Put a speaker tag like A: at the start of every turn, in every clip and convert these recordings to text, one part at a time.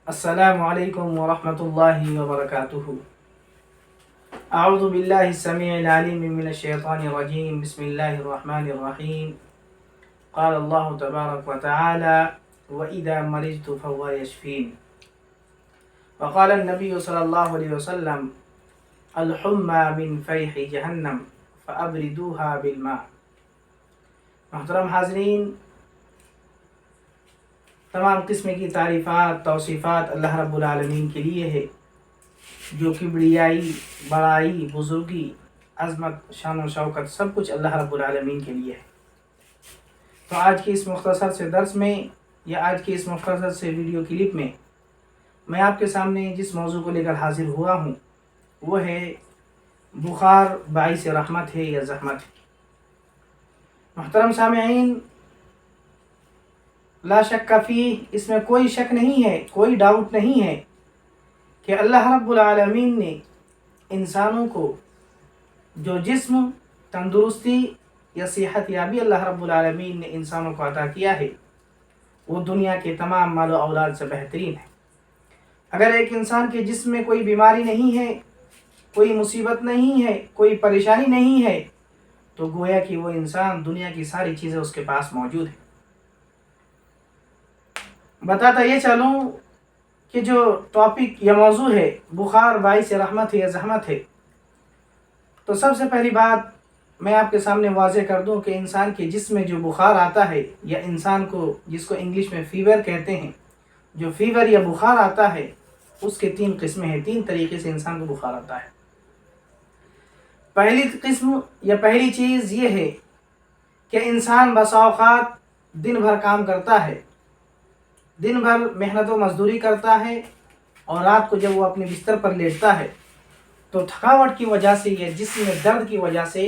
A: السلام علیکم ورحمۃ اللہ وبرکاتہ۔ اعوذ باللہ السمیع العلیم من الشیطان الرجیم، بسم اللہ الرحمن الرحیم۔ قال اللہ تبارک وتعالی وَإِذَا مَرِضْتُ فَهُوَ يَشْفِينِ، وقال النبی صلی اللہ علیہ وسلم الحمى من فیح جہنم فأبردوها بالماء۔ محترم حاضرین، تمام قسم کی تعریفات توصیفات اللہ رب العالمین کے لیے ہے، جو کبریائی، بڑائی، بزرگی، عظمت، شان و شوکت سب کچھ اللہ رب العالمین کے لیے ہے۔ تو آج کے اس مختصر سے درس میں یا آج کے اس مختصر سے ویڈیو کلپ میں آپ کے سامنے جس موضوع کو لے کر حاضر ہوا ہوں وہ ہے بخار باعث رحمت ہے یا زحمت ہے۔ محترم سامعین، لا شک فی، اس میں کوئی شک نہیں ہے، کوئی ڈاؤٹ نہیں ہے کہ اللہ رب العالمین نے انسانوں کو جو جسم، تندرستی یا صحت یابی اللہ رب العالمین نے انسانوں کو عطا کیا ہے وہ دنیا کے تمام مال و اولاد سے بہترین ہے۔ اگر ایک انسان کے جسم میں کوئی بیماری نہیں ہے، کوئی مصیبت نہیں ہے، کوئی پریشانی نہیں ہے، تو گویا کہ وہ انسان دنیا کی ساری چیزیں اس کے پاس موجود ہیں۔ بتاتا یہ چلوں کہ جو ٹاپک یا موضوع ہے بخار باعث رحمت ہے یا زحمت ہے، تو سب سے پہلی بات میں آپ کے سامنے واضح کر دوں کہ انسان کے جسم میں جو بخار آتا ہے یا انسان کو جس کو انگلش میں فیور کہتے ہیں، جو فیور یا بخار آتا ہے اس کے 3 قسمیں ہیں، 3 طریقے سے انسان کو بخار آتا ہے۔ پہلی قسم یا پہلی چیز یہ ہے کہ انسان بسا اوقات دن بھر کام کرتا ہے، دن بھر محنت و مزدوری کرتا ہے، اور رات کو جب وہ اپنے بستر پر لیٹتا ہے تو تھکاوٹ کی وجہ سے یا جسم میں درد کی وجہ سے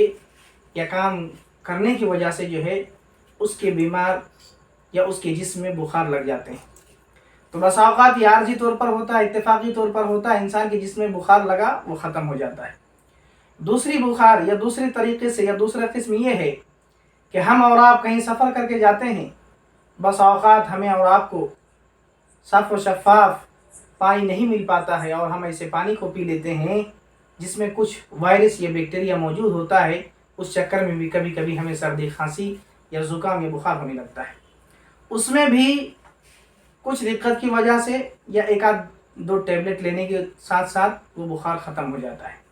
A: یا کام کرنے کی وجہ سے جو ہے اس کے بیمار یا اس کے جسم میں بخار لگ جاتے ہیں۔ تو بسا اوقات یہ عارضی طور پر ہوتا ہے، اتفاقی طور پر ہوتا ہے، انسان کے جسم میں بخار لگا وہ ختم ہو جاتا ہے۔ دوسری بخار یا دوسرے طریقے سے یا دوسرا قسم یہ ہے کہ ہم اور آپ کہیں سفر کر کے جاتے ہیں، بسا اوقات ہمیں اور آپ کو صاف و شفاف پانی نہیں مل پاتا ہے اور ہم ایسے پانی کو پی لیتے ہیں جس میں کچھ وائرس یا بیکٹیریا موجود ہوتا ہے، اس چکر میں بھی کبھی کبھی ہمیں سردی، کھانسی یا زکام یا بخار ہونے لگتا ہے۔ اس میں بھی کچھ دقت کی وجہ سے یا 1-2 ٹیبلٹ لینے کے ساتھ ساتھ وہ بخار ختم ہو جاتا ہے۔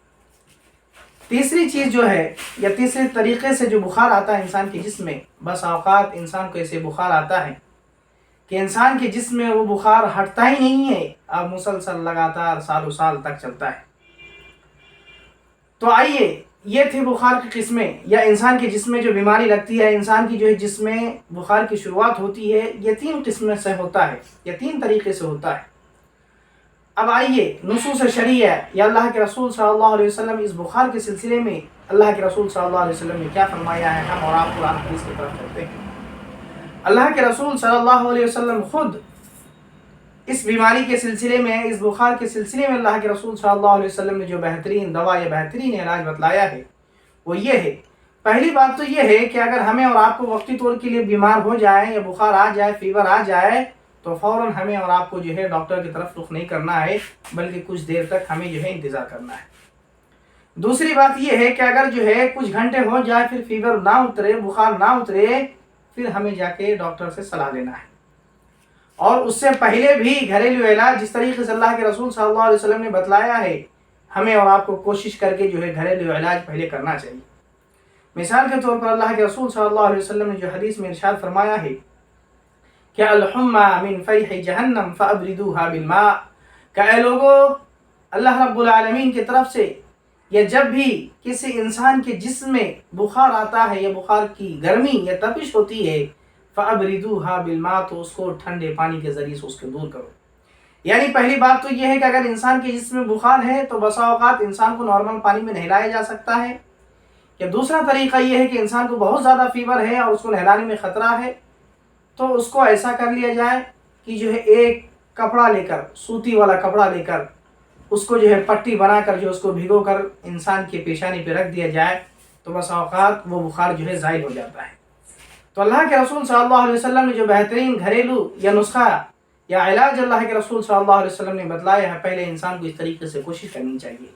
A: تیسری چیز جو ہے یا تیسرے طریقے سے جو بخار آتا ہے انسان کے جسم میں، بس اوقات انسان کو ایسے بخار آتا ہے کہ انسان کے جسم میں وہ بخار ہٹتا ہی نہیں ہے، اب مسلسل لگاتار سالوں سال تک چلتا ہے۔ تو آئیے، یہ تھی بخار کی قسمیں یا انسان کے جسم میں جو بیماری لگتی ہے، انسان کی جو ہے جسم میں بخار کی شروعات ہوتی ہے، یہ 3 قسمیں سے ہوتا ہے یا 3 طریقے سے ہوتا ہے۔ اب آئیے نصوص شرعیہ یا اللہ کے رسول صلی اللہ علیہ وسلم اس بخار کے سلسلے میں اللہ کے رسول صلی اللہ علیہ وسلم نے کیا فرمایا ہے، ہم اور آپ قرآن حدیث کی طرف چلتے ہیں۔ اللہ کے رسول صلی اللہ علیہ وسلم خود اس بیماری کے سلسلے میں، اس بخار کے سلسلے میں اللہ کے رسول صلی اللہ علیہ وسلم نے جو بہترین دوا یا بہترین علاج بتلایا ہے وہ یہ ہے۔ پہلی بات تو یہ ہے کہ اگر ہمیں اور آپ کو وقتی طور کے لیے بیمار ہو جائے یا بخار آ جائے، فیور آ جائے، تو فوراً ہمیں اور آپ کو جو ہے ڈاکٹر کی طرف رخ نہیں کرنا ہے، بلکہ کچھ دیر تک ہمیں جو ہے انتظار کرنا ہے۔ دوسری بات یہ ہے کہ اگر جو ہے کچھ گھنٹے ہو جائے پھر فیور نہ اترے، بخار نہ اترے، پھر ہمیں جا کے ڈاکٹر سے صلاح لینا ہے۔ اور اس سے پہلے بھی گھریلو علاج جس طریقے سے اللہ کے رسول صلی اللہ علیہ وسلم نے بتلایا ہے، ہمیں اور آپ کو کوشش کر کے جو ہے گھریلو علاج پہلے کرنا چاہیے۔ مثال کے طور پر اللہ کے رسول صلی اللہ علیہ وسلم نے جو حدیث میں ارشاد فرمایا ہے کہ الحمى من فیح جہنم فابردوها بالماء، کہ اے لوگو، اللہ رب العالمین کی طرف سے یا جب بھی کسی انسان کے جسم میں بخار آتا ہے یا بخار کی گرمی یا تپش ہوتی ہے، فابردوها بالماء، تو اس کو ٹھنڈے پانی کے ذریعے سے اس کو دور کرو۔ یعنی پہلی بات تو یہ ہے کہ اگر انسان کے جسم میں بخار ہے تو بسا اوقات انسان کو نارمل پانی میں نہلایا جا سکتا ہے، یا دوسرا طریقہ یہ ہے کہ انسان کو بہت زیادہ فیور ہے اور اس کو نہلانے میں خطرہ ہے، تو اس کو ایسا کر لیا جائے کہ جو ہے ایک کپڑا لے کر، سوتی والا کپڑا لے کر، اس کو جو ہے پٹی بنا کر جو اس کو بھگو کر انسان کے پیشانی پہ رکھ دیا جائے، تو بسا اوقات وہ بخار جو ہے زائل ہو جاتا ہے۔ تو اللہ کے رسول صلی اللہ علیہ وسلم نے جو بہترین گھریلو یا نسخہ یا علاج اللہ کے رسول صلی اللہ علیہ وسلم نے بتلایا ہے، پہلے انسان کو اس طریقے سے کوشش کرنی چاہیے۔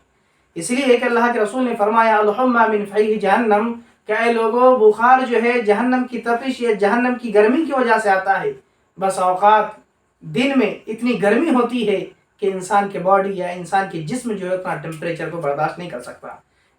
A: اس لیے کہ اللہ کے رسول نے فرمایا الحمہ من فیح جہنم، کہ اے لوگوں بخار جو ہے جہنم کی تپش یا جہنم کی گرمی کی وجہ سے آتا ہے۔ بس اوقات دن میں اتنی گرمی ہوتی ہے کہ انسان کے باڈی یا انسان کے جسم جو ہے اتنا ٹیمپریچر کو برداشت نہیں کر سکتا،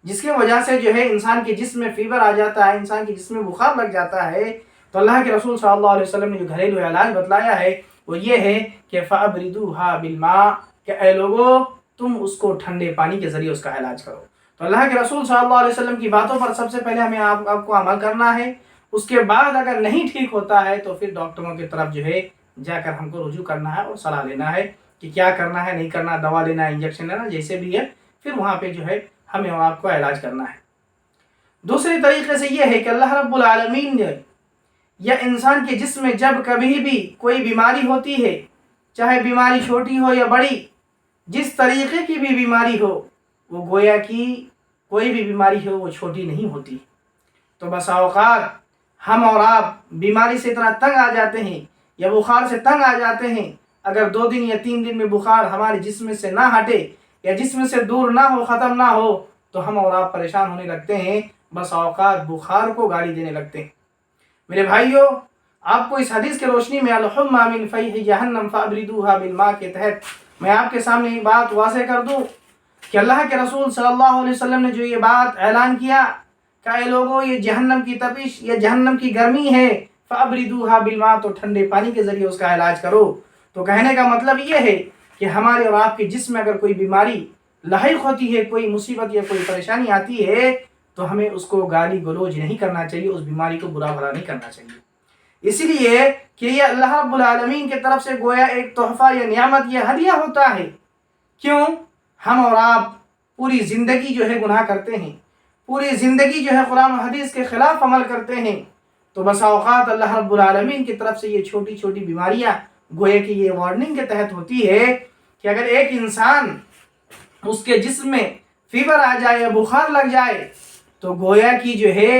A: جس کی وجہ سے جو ہے انسان کے جسم میں فیور آ جاتا ہے، انسان کے جسم میں بخار لگ جاتا ہے۔ تو اللہ کے رسول صلی اللہ علیہ وسلم نے جو گھریلو علاج بتلایا ہے وہ یہ ہے کہ فَأَبْرِدُوهَا بِالْمَاءِ، کہ اے لوگوں تم اس کو ٹھنڈے پانی کے ذریعے اس کا علاج کرو۔ تو اللہ کے رسول صلی اللہ علیہ وسلم کی باتوں پر سب سے پہلے ہمیں آپ کو عمل کرنا ہے۔ اس کے بعد اگر نہیں ٹھیک ہوتا ہے تو پھر ڈاکٹروں کی طرف جو ہے جا کر ہم کو رجوع کرنا ہے اور صلاح لینا ہے کہ کیا کرنا ہے، نہیں کرنا، دوا لینا، انجیکشن لینا، جیسے بھی ہے، پھر وہاں پہ جو ہے ہمیں اور آپ کو علاج کرنا ہے۔ دوسرے طریقے سے یہ ہے کہ اللہ رب العالمین نے یا انسان کے جسم میں جب کبھی بھی کوئی بیماری ہوتی ہے، چاہے بیماری چھوٹی ہو یا بڑی، جس طریقے کی بھی بیماری ہو، وہ گویا کہ کوئی بھی بیماری ہو وہ چھوٹی نہیں ہوتی۔ تو بسا اوقات ہم اور آپ بیماری سے اتنا تنگ آ جاتے ہیں یا بخار سے تنگ آ جاتے ہیں، اگر 2 دن یا 3 دن میں بخار ہمارے جسم سے نہ ہٹے یا جسم سے دور نہ ہو، ختم نہ ہو، تو ہم اور آپ پریشان ہونے لگتے ہیں، بس اوقات بخار کو گالی دینے لگتے ہیں۔ میرے بھائیوں، آپ کو اس حدیث کے روشنی میں الحمہ من فیح جہنم فابردوها بالماء کے تحت میں آپ کے سامنے یہ بات واضح کر دوں کہ اللہ کے رسول صلی اللہ علیہ وسلم نے جو یہ بات اعلان کیا کہ اے لوگوں یہ جہنم کی تپش یا جہنم کی گرمی ہے، فابردوها بالماء، تو ٹھنڈے پانی کے ذریعے اس کا علاج کرو۔ تو کہنے کا مطلب یہ ہے کہ ہمارے اور آپ کے جسم میں اگر کوئی بیماری لاحق ہوتی ہے، کوئی مصیبت یا کوئی پریشانی آتی ہے، تو ہمیں اس کو گالی گلوچ نہیں کرنا چاہیے، اس بیماری کو برا بھلا نہیں کرنا چاہیے، اس لیے کہ یہ اللہ رب العالمین کی طرف سے گویا ایک تحفہ یا نعمت یا ہدیہ ہوتا ہے۔ کیوں؟ ہم اور آپ پوری زندگی جو ہے گناہ کرتے ہیں، پوری زندگی جو ہے قرآن و حدیث کے خلاف عمل کرتے ہیں، تو بسا اوقات اللہ رب العالمین کی طرف سے یہ چھوٹی چھوٹی بیماریاں گویا کہ یہ وارننگ کے تحت ہوتی ہے کہ اگر ایک انسان اس کے جسم میں فیور آ جائے یا بخار لگ جائے تو گویا کہ جو ہے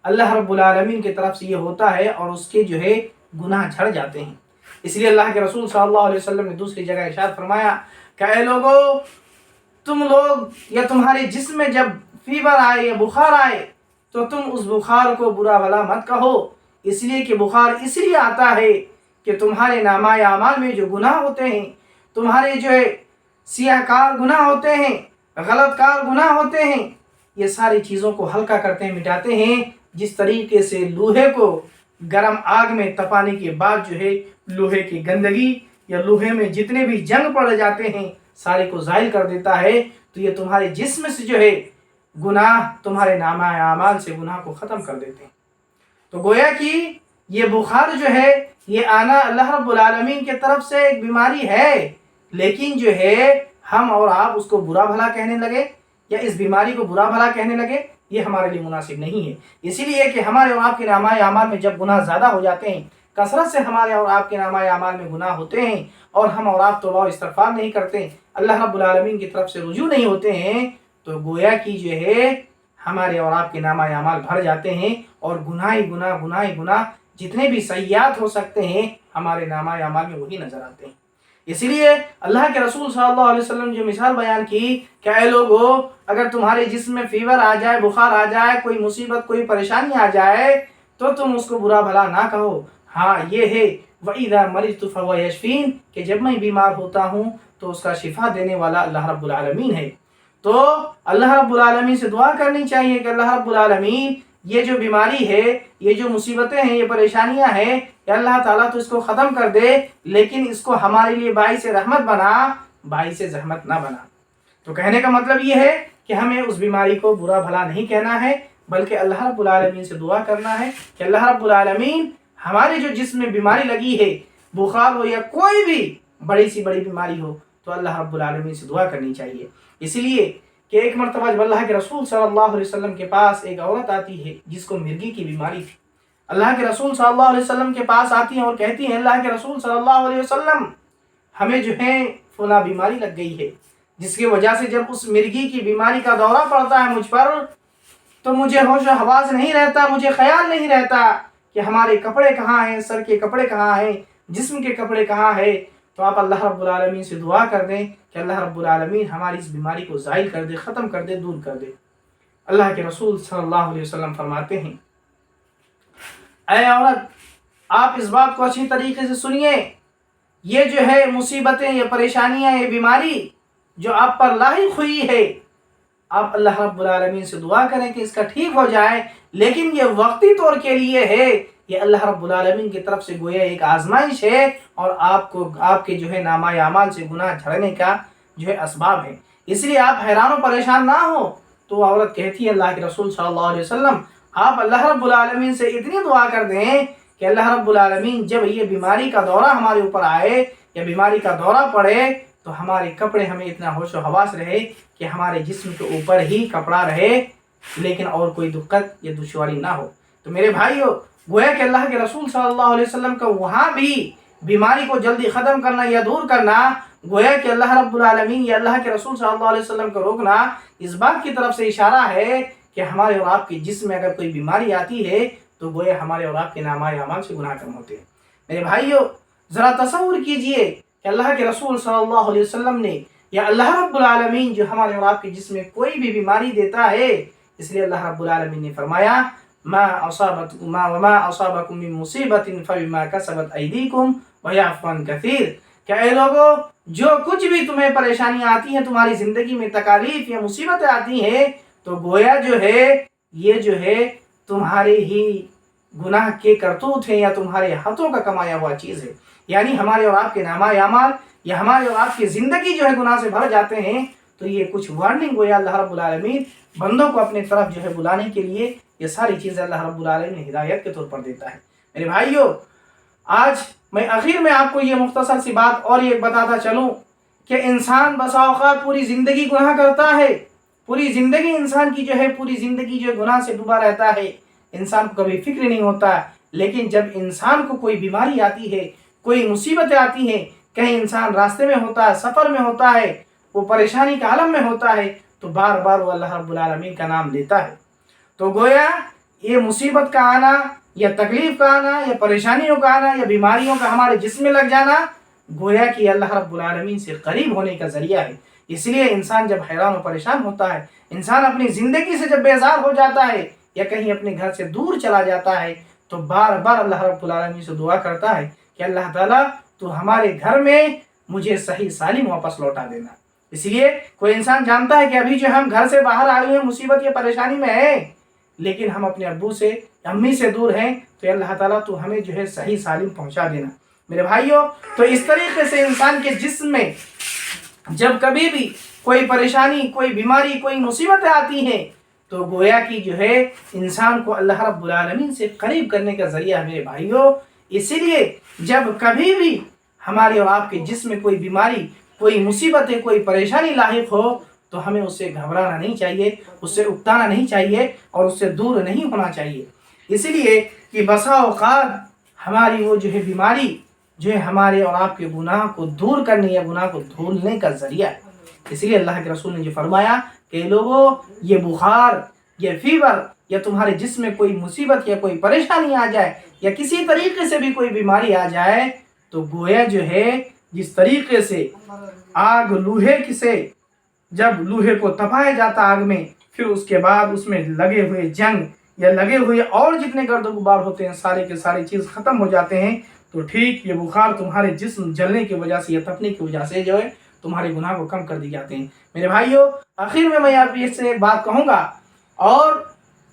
A: اللہ رب العالمین کی طرف سے یہ ہوتا ہے اور اس کے جو ہے گناہ جھڑ جاتے ہیں۔ اس لیے اللہ کے رسول صلی اللہ علیہ وسلم نے دوسری جگہ ارشاد فرمایا کہ اے لوگو تم لوگ یا تمہارے جسم میں جب فیور آئے یا بخار آئے تو تم اس بخار کو برا بھلا مت کہو، اس لیے کہ بخار اس لیے آتا ہے کہ تمہارے نامہ اعمال میں جو گناہ ہوتے ہیں، تمہارے جو ہے سیاہ کار گناہ ہوتے ہیں، غلط کار گناہ ہوتے ہیں، یہ ساری چیزوں کو ہلکا کرتے ہیں، مٹاتے ہیں۔ جس طریقے سے لوہے کو گرم آگ میں تپانے کے بعد جو ہے لوہے کی گندگی یا لوہے میں جتنے بھی جنگ پڑ جاتے ہیں سارے کو زائل کر دیتا ہے، تو یہ تمہارے جسم سے جو ہے گناہ، تمہارے نامہ اعمال سے گناہ کو ختم کر دیتے ہیں۔ تو گویا کہ یہ بخار جو ہے یہ آنا اللہ رب العالمین کی طرف سے ایک بیماری ہے، لیکن جو ہے ہم اور آپ اس کو برا بھلا کہنے لگے یا اس بیماری کو برا بھلا کہنے لگے، یہ ہمارے لیے مناسب نہیں ہے۔ اسی لیے کہ ہمارے اور آپ کے نامہ اعمال میں جب گناہ زیادہ ہو جاتے ہیں، کثرت سے ہمارے اور آپ کے نامہ اعمال میں گناہ ہوتے ہیں اور ہم اور آپ توبہ و استغفار نہیں کرتے، اللہ رب العالمین کی طرف سے رجوع نہیں ہوتے ہیں، تو گویا کہ جو ہے ہمارے اور آپ کے نامہ اعمال بھر جاتے ہیں اور گناہ گناہ جتنے بھی سیئات ہو سکتے ہیں ہمارے نامہ اعمال میں وہی نظر آتے ہیں۔ اس لیے اللہ کے رسول صلی اللہ علیہ وسلم نے جو مثال بیان کی کہ اے لوگو اگر تمہارے جسم میں فیور آ جائے، بخار آ جائے، کوئی مصیبت کوئی پریشانی آ جائے تو تم اس کو برا بھلا نہ کہو، ہاں یہ ہے وَإِذَا مَرِضْتُ فَهُوَ يَشْفِينِ، کہ جب میں بیمار ہوتا ہوں تو اس کا شفا دینے والا اللہ رب العالمین ہے۔ تو اللہ رب العالمین سے دعا کرنی چاہیے کہ اللہ رب العالمین یہ جو بیماری ہے، یہ جو مصیبتیں ہیں، یہ پریشانیاں ہیں، کہ اللہ تعالیٰ تو اس کو ختم کر دے، لیکن اس کو ہمارے لیے باعث رحمت بنا، باعث زحمت نہ بنا۔ تو کہنے کا مطلب یہ ہے کہ ہمیں اس بیماری کو برا بھلا نہیں کہنا ہے، بلکہ اللہ رب العالمین سے دعا کرنا ہے کہ اللہ رب العالمین ہمارے جو جسم میں بیماری لگی ہے، بخار ہو یا کوئی بھی بڑی سی بڑی بیماری ہو، تو اللہ رب العالمین سے دعا کرنی چاہیے۔ اس لیے کہ ایک مرتبہ جب اللہ کے رسول صلی اللہ علیہ وسلم کے پاس ایک عورت آتی ہے جس کو مرگی کی بیماری تھی، اللہ کے رسول صلی اللہ علیہ وسلم کے پاس آتی ہیں اور کہتی ہیں اللہ کے رسول صلی اللہ علیہ وسلم ہمیں جو ہے فلاں بیماری لگ گئی ہے، جس کی وجہ سے جب اس مرگی کی بیماری کا دورہ پڑتا ہے مجھ پر تو مجھے ہوش و حواس نہیں رہتا، مجھے خیال نہیں رہتا کہ ہمارے کپڑے کہاں ہیں، سر کے کپڑے کہاں ہیں، جسم کے کپڑے کہاں ہیں۔ تو آپ اللہ رب العالمین سے دعا کر دیں کہ اللہ رب العالمین ہماری اس بیماری کو زائل کر دے، ختم کر دے، دور کر دے۔ اللہ کے رسول صلی اللہ علیہ وسلم فرماتے ہیں، اے عورت، آپ اس بات کو اچھی طریقے سے سنیے، یہ جو ہے مصیبتیں، یہ پریشانیاں، یہ بیماری جو آپ پر لاحق ہوئی ہے، آپ اللہ رب العالمین سے دعا کریں کہ اس کا ٹھیک ہو جائے، لیکن یہ وقتی طور کے لیے ہے، یہ اللہ رب العالمین کی طرف سے گویا ایک آزمائش ہے، اور آپ کے جو ہے نامہ اعمال سے گناہ جھڑنے کا جو ہے اسباب ہے۔ اس لیے آپ حیران و پریشان نہ ہو۔ تو عورت کہتی ہے، اللہ کے رسول صلی اللہ علیہ وسلم، آپ اللہ رب العالمین سے اتنی دعا کر دیں کہ اللہ رب العالمین جب یہ بیماری کا دورہ ہمارے اوپر آئے یا بیماری کا دورہ پڑے تو ہمارے کپڑے ہمیں اتنا ہوش و حواس رہے کہ ہمارے جسم کے اوپر ہی کپڑا رہے، لیکن اور کوئی دقت یا دشواری نہ ہو۔ تو میرے بھائیو، گویا کہ اللہ کے رسول صلی اللہ علیہ وسلم کا وہاں بھی بیماری کو جلدی ختم کرنا یا دور کرنا، گویا کہ اللہ رب العالمین یا اللہ کے رسول صلی اللہ علیہ وسلم کو روکنا اس بات کی طرف سے اشارہ ہے کہ ہمارے اور آپ کے جسم میں اگر کوئی بیماری آتی ہے تو گویا ہمارے اور آپ کے نامہ اعمال سے گناہ کم ہوتے ہیں۔ میرے بھائیو، ذرا تصور کیجئے کہ اللہ کے رسول صلی اللہ علیہ وسلم نے یا اللہ رب العالمین جو ہمارے اور آپ کے جسم میں کوئی بھی بیماری دیتا ہے، اس لیے اللہ رب العالمین نے فرمایا، ما اصابکم من مصیبت فبما کسبت ایدیکم ویعفو عن کثیر، کہ اے لوگو، جو کچھ بھی تمہیں پریشانیاں آتی ہیں، تمہاری زندگی میں تکالیف یا مصیبتیں آتی ہیں، تو گویا جو ہے یہ جو ہے تمہارے ہی گناہ کے کرتوت ہیں یا تمہارے ہاتھوں کا کمایا ہوا چیز ہے۔ یعنی ہمارے اور آپ کے نامہ اعمال یا ہمارے اور آپ کی زندگی جو ہے گناہ سے بھر جاتے ہیں، تو یہ کچھ وارننگ گویا اللہ رب العالمین بندوں کو اپنے طرف جو ہے بلانے کے لیے یہ ساری چیزیں اللہ رب العالمین ہدایت کے طور پر دیتا ہے۔ میرے بھائیو، آج میں آخر میں آپ کو یہ مختصر سی بات اور یہ بتاتا چلوں کہ انسان بسا اوقات پوری زندگی گناہ کرتا ہے، پوری زندگی انسان کی جو ہے پوری زندگی جو گناہ سے ڈوبا رہتا ہے، انسان کو کبھی فکر نہیں ہوتا، لیکن جب انسان کو کوئی بیماری آتی ہے، کوئی مصیبتیں آتی ہیں، کہیں انسان راستے میں ہوتا ہے، سفر میں ہوتا ہے، وہ پریشانی کا عالم میں ہوتا ہے، تو بار بار وہ اللہ رب العالمین کا نام لیتا ہے۔ تو گویا یہ مصیبت کا آنا یا تکلیف کا آنا یا پریشانیوں کا آنا یا بیماریوں کا ہمارے جسم میں لگ جانا، گویا کہ اللہ رب العالمین سے قریب ہونے کا ذریعہ ہے۔ اس لیے انسان جب حیران و پریشان ہوتا ہے، انسان اپنی زندگی سے جب بیزار ہو جاتا ہے یا کہیں اپنے گھر سے دور چلا جاتا ہے، تو بار بار اللہ رب العالمین سے دعا کرتا ہے کہ اللہ تعالیٰ تو ہمارے گھر میں مجھے صحیح سالم واپس لوٹا دینا۔ اس لیے کوئی انسان جانتا ہے کہ ابھی جو ہم گھر سے باہر آئے ہیں، مصیبت یا پریشانی میں ہیں، لیکن ہم اپنے ابو سے امی سے دور ہیں، تو اللہ تعالیٰ تو ہمیں جو ہے صحیح سالم پہنچا دینا۔ میرے بھائیوں، تو اس طریقے سے انسان کے جسم میں جب کبھی بھی کوئی پریشانی، کوئی بیماری، کوئی مصیبتیں آتی ہیں، تو گویا کی جو ہے انسان کو اللہ رب العالمین سے قریب کرنے کا ذریعہ ہے میرے بھائیوں۔ اسی لیے جب کبھی بھی ہمارے اور آپ کے جسم میں کوئی بیماری، کوئی مصیبت، کوئی پریشانی لاحق ہو، تو ہمیں اس سے گھبرانا نہیں چاہیے، اس سے اکتانا نہیں چاہیے اور اس سے دور نہیں ہونا چاہیے۔ اسی لیے کہ بسا اوقات ہماری وہ جو ہے بیماری جو ہے ہمارے اور آپ کے گناہ کو دور کرنے یا گناہ کو دھولنے کا ذریعہ ہے۔ اس لیے اللہ کے رسول نے جو فرمایا کہ لوگوں، یہ بخار، یہ فیور یا تمہارے جسم میں کوئی مصیبت یا کوئی پریشانی آ جائے یا کسی طریقے سے بھی کوئی بیماری آ جائے، تو گویا جو ہے جس طریقے سے آگ لوہے سے جب لوہے کو تپایا جاتا آگ میں، پھر اس کے بعد اس میں لگے ہوئے جنگ یا لگے ہوئے اور جتنے گرد و غبار ہوتے ہیں، سارے کے سارے چیز ختم ہو جاتے ہیں، تو ٹھیک یہ بخار تمہارے جسم جلنے کی وجہ سے یا تپنے کی وجہ سے جو ہے تمہارے گناہ کو کم کر دی جاتے ہیں۔ میرے بھائیوں، آخر میں آپ اس سے ایک بات کہوں گا، اور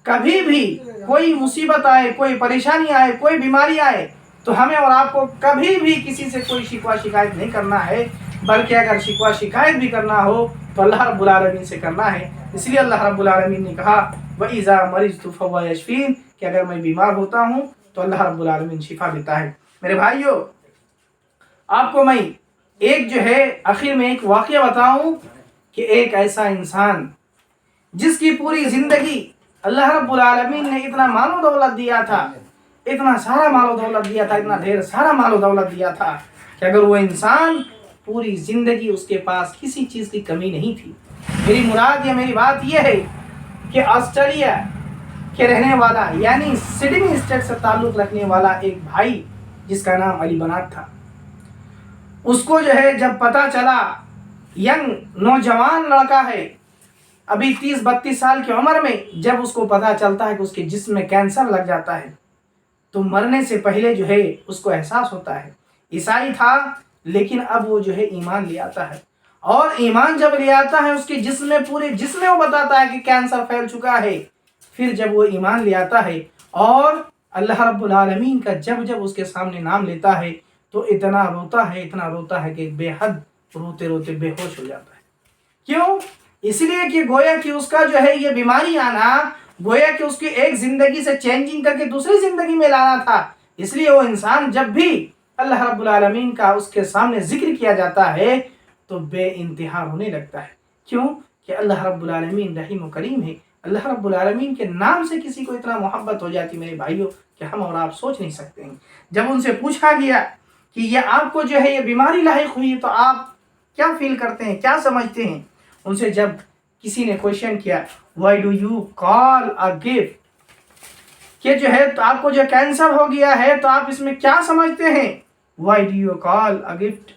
A: کبھی بھی کوئی مصیبت آئے، کوئی پریشانی آئے، کوئی بیماری آئے، تو ہمیں اور آپ کو کبھی بھی کسی سے کوئی شکوہ شکایت نہیں کرنا ہے، بلکہ اگر شکوہ شکایت بھی کرنا ہو تو اللہ رب العالمین سے کرنا ہے۔ اس لیے اللہ رب العالمین نے کہا، وَإِذَا مَرِضْتُ فَهُوَ يَشْفِينِ، کہ اگر میں بیمار ہوتا ہوں تو اللہ رب العالمین شفا دیتا ہے۔ میرے بھائیوں، آپ کو میں ایک جو ہے آخر میں ایک واقعہ بتاؤں کہ ایک ایسا انسان جس کی پوری زندگی اللہ رب العالمین نے اتنا مال و دولت دیا تھا، اتنا سارا مال و دولت دیا تھا، اتنا ڈھیر سارا مال و دولت دیا تھا کہ اگر وہ انسان پوری زندگی اس کے پاس کسی چیز کی کمی نہیں تھی۔ میری مراد یا میری بات یہ ہے کہ آسٹریلیا کے رہنے والا یعنی سڈنی اسٹیٹ سے تعلق رکھنے والا ایک بھائی جس کا نام علی بنات تھا، اس کو جو ہے جب پتہ چلا، ینگ نوجوان لڑکا ہے ابھی 30-32 سال کی عمر میں، جب اس کو پتہ چلتا ہے کہ اس کے جسم میں کینسر لگ جاتا ہے تو مرنے سے پہلے جو ہے اس کو احساس ہوتا ہے. عیسائی تھا لیکن اب وہ جو ہے ایمان لے آتا ہے، اور ایمان جب لے آتا ہے اس کے جسم میں، پورے جسم میں وہ بتاتا ہے کہ کینسر پھیل چکا ہے. پھر جب وہ ایمان لے آتا ہے اور اللہ رب العالمین کا جب اس کے سامنے نام لیتا ہے تو اتنا روتا ہے کہ بے حد روتے روتے بے ہوش ہو جاتا ہے. کیوں؟ اس لیے کہ گویا کہ اس کا جو ہے یہ بیماری آنا گویا کہ اس کی ایک زندگی سے چینجنگ کر کے دوسری زندگی میں لانا تھا. اس لیے وہ انسان جب بھی اللہ رب العالمین کا اس کے سامنے ذکر کیا جاتا ہے تو بے انتہا رونے لگتا ہے. کیوں؟ کہ اللہ رب العالمین رحیم و کریم ہے. اللہ رب العالمین کے نام سے کسی کو اتنا محبت ہو جاتی میرے بھائیوں کہ ہم اور آپ سوچ نہیں سکتے ہیں. جب ان سے پوچھا گیا کہ یہ آپ کو جو ہے یہ بیماری لاحق ہوئی تو آپ کیا فیل کرتے ہیں، کیا سمجھتے ہیں؟ ان سے جب کسی نے کوشچن کیا why do you call a gift, کہ جو ہے تو آپ کو جو کینسر ہو گیا ہے تو آپ اس میں کیا سمجھتے ہیں؟ Why do you call a gift,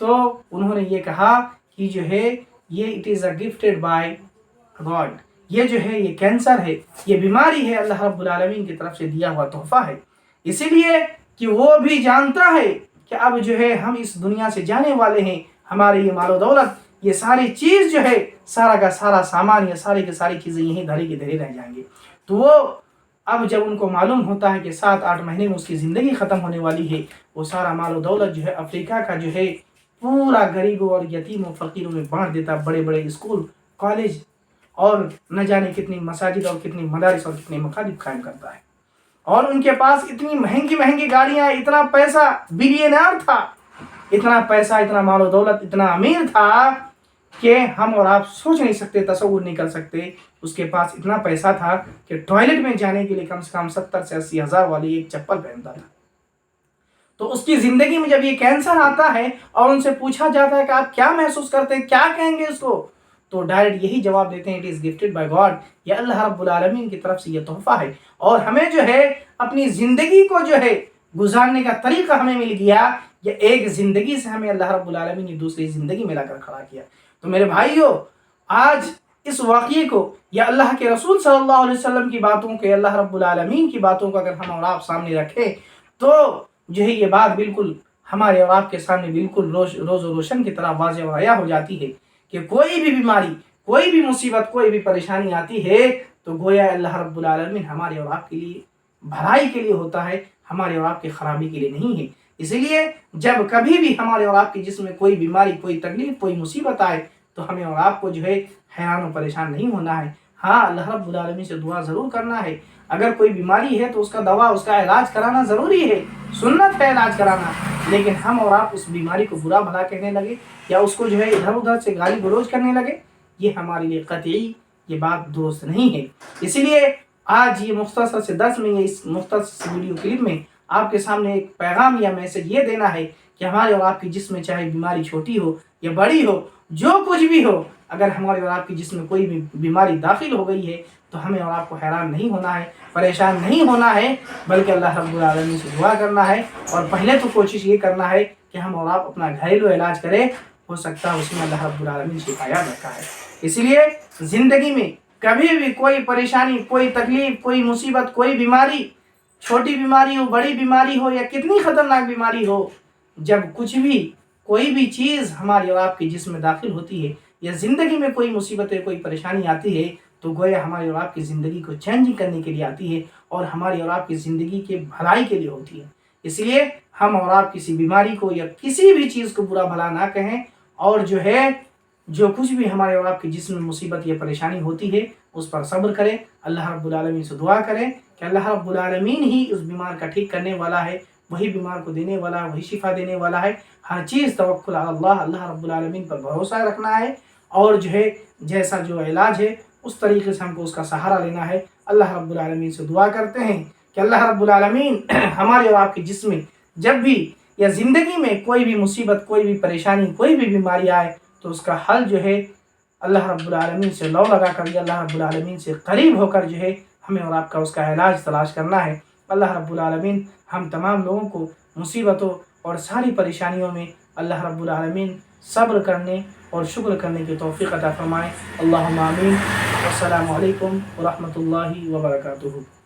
A: تو انہوں نے یہ کہا کہ جو ہے یہ it is a gifted by God, یہ جو ہے یہ کینسر ہے، یہ بیماری ہے، اللہ رب العالمین کی طرف سے دیا ہوا تحفہ ہے. اسی لیے کہ وہ بھی جانتا ہے کہ اب جو ہے ہم اس دنیا سے جانے والے ہیں، ہمارے یہ مال و دولت، یہ ساری چیز جو ہے، سارا کا سارا سامان، یہ ساری کی ساری چیزیں یہیں دھڑی کے دھڑے رہ جائیں گے. تو وہ اب جب ان کو معلوم ہوتا ہے کہ 7-8 مہینے میں اس کی زندگی ختم ہونے والی ہے، وہ سارا مال و دولت جو ہے افریقہ کا جو ہے پورا غریبوں اور یتیموں فقیروں میں بانٹ دیتا. بڑے بڑے اسکول، کالج اور نہ جانے کتنی مساجد اور کتنی مدارس اور کتنے مکاتب قائم کرتا ہے. اور ان کے پاس اتنی مہنگی مہنگی گاڑیاں، اتنا پیسہ، بلینئر تھا، اتنا پیسہ، اتنا مال و دولت، اتنا امیر تھا کہ ہم اور آپ سوچ نہیں سکتے، تصور نہیں کر سکتے. اس کے پاس اتنا پیسہ تھا کہ ٹوائلٹ میں جانے کے لیے کم سے کم 70 سے 80 ہزار والی ایک چپل پہنتا تھا. تو اس کی زندگی میں جب یہ کینسر آتا ہے اور ان سے پوچھا جاتا ہے کہ آپ کیا محسوس کرتے ہیں، کیا کہیں گے اس کو، تو ڈائریکٹ یہی جواب دیتے ہیں it is gifted by God, یہ اللہ رب العالمین کی طرف سے یہ تحفہ ہے. اور ہمیں جو ہے اپنی زندگی کو جو ہے گزارنے کا طریقہ ہمیں مل گیا، یہ ایک زندگی سے ہمیں اللہ رب العالمین نے دوسری زندگی میں لا کر کھڑا کیا. تو میرے بھائیوں، آج اس واقعے کو یا اللہ کے رسول صلی اللہ علیہ وسلم کی باتوں کے، اللہ رب العالمین کی باتوں کو اگر ہم اور آپ سامنے رکھیں تو جو ہے یہ بات بالکل ہمارے اور آپ کے سامنے بالکل روز و روشن کی طرح واضح و عیاں ہو جاتی ہے کہ کوئی بھی بیماری، کوئی بھی مصیبت، کوئی بھی پریشانی آتی ہے تو گویا اللہ رب العالمین ہمارے اور آپ کے لیے بھلائی کے لیے ہوتا ہے، ہمارے اور آپ کی خرابی کے لیے نہیں ہے. اسی لیے جب کبھی بھی ہمارے اور آپ کے جسم میں کوئی بیماری، کوئی تکلیف، کوئی مصیبت آئے تو ہمیں اور آپ کو جو ہے حیران و پریشان نہیں ہونا ہے. ہاں، اللہ رب العالمین سے دعا ضرور کرنا ہے. اگر کوئی بیماری ہے تو اس کا دوا، اس کا علاج کرانا ضروری ہے، سنت ہے علاج کرانا. لیکن ہم اور آپ اس بیماری کو برا بھلا کہنے لگے یا اس کو جو ہے ادھر ادھر سے گالی گلوچ کرنے لگے، یہ ہمارے لیے قطعی یہ بات درست نہیں ہے. اسی لیے آج یہ مختصر سے درس میں، یہ اس مختصر ویڈیو کلپ میں آپ کے سامنے ایک پیغام یا میسج یہ دینا ہے کہ ہمارے اور آپ کے جسم میں چاہے بیماری چھوٹی ہو یا بڑی ہو، جو کچھ بھی ہو، اگر ہمارے اور آپ کے جسم میں کوئی بھی بیماری داخل ہو گئی ہے تو ہمیں اور آپ کو حیران نہیں ہونا ہے، پریشان نہیں ہونا ہے، بلکہ اللہ رب العالمین سے دعا کرنا ہے. اور پہلے تو کوشش یہ کرنا ہے کہ ہم اور آپ اپنا گھریلو علاج کریں، ہو سکتا ہے اس میں اللہ رب العالمین شفایاب رکھا ہے. اسی لیے زندگی میں کبھی بھی کوئی پریشانی، کوئی تکلیف، کوئی مصیبت، کوئی بیماری، چھوٹی بیماری ہو، بڑی بیماری ہو یا کتنی خطرناک بیماری ہو، جب کچھ بھی کوئی بھی چیز ہماری اور آپ کے جسم میں داخل ہوتی ہے یا زندگی میں کوئی مصیبت، کوئی پریشانی آتی ہے تو گویا ہماری اور آپ کی زندگی کو چینج کرنے کے لیے آتی ہے اور ہماری اور آپ کی زندگی کے بھلائی کے لیے ہوتی ہے. اس لیے ہم اور آپ کسی بیماری کو یا کسی بھی چیز کو برا بھلا نہ کہیں، اور جو ہے جو کچھ بھی ہمارے اور آپ کے جسم میں مصیبت یا پریشانی ہوتی ہے اس پر صبر کریں، اللہ رب العالمین سے دعا کریں کہ اللہ رب العالمین ہی اس بیمار کا ٹھیک کرنے والا ہے، وہی بیمار کو دینے والا ہے، وہی شفا دینے والا ہے. ہر چیز توکل علی اللہ، اللہ رب العالمین پر بھروسہ رکھنا ہے، اور جو ہے جیسا جو علاج ہے اس طریقے سے ہم کو اس کا سہارا لینا ہے. اللہ رب العالمین سے دعا کرتے ہیں کہ اللہ رب العالمین ہمارے اور آپ کے جسم میں جب بھی یا زندگی میں کوئی بھی مصیبت، کوئی بھی پریشانی، کوئی بھی بیماری آئے تو اس کا حل جو ہے اللہ رب العالمین سے لو لگا کر یا اللہ رب العالمین سے قریب ہو کر جو ہے ہمیں اور آپ کا اس کا علاج تلاش کرنا ہے. اللہ رب العالمین ہم تمام لوگوں کو مصیبتوں اور ساری پریشانیوں میں اللہ رب العالمین صبر کرنے اور شکر کرنے کی توفیق عطا فرمائے۔ اللہم آمین۔ والسلام علیکم ورحمۃ اللہ وبرکاتہ۔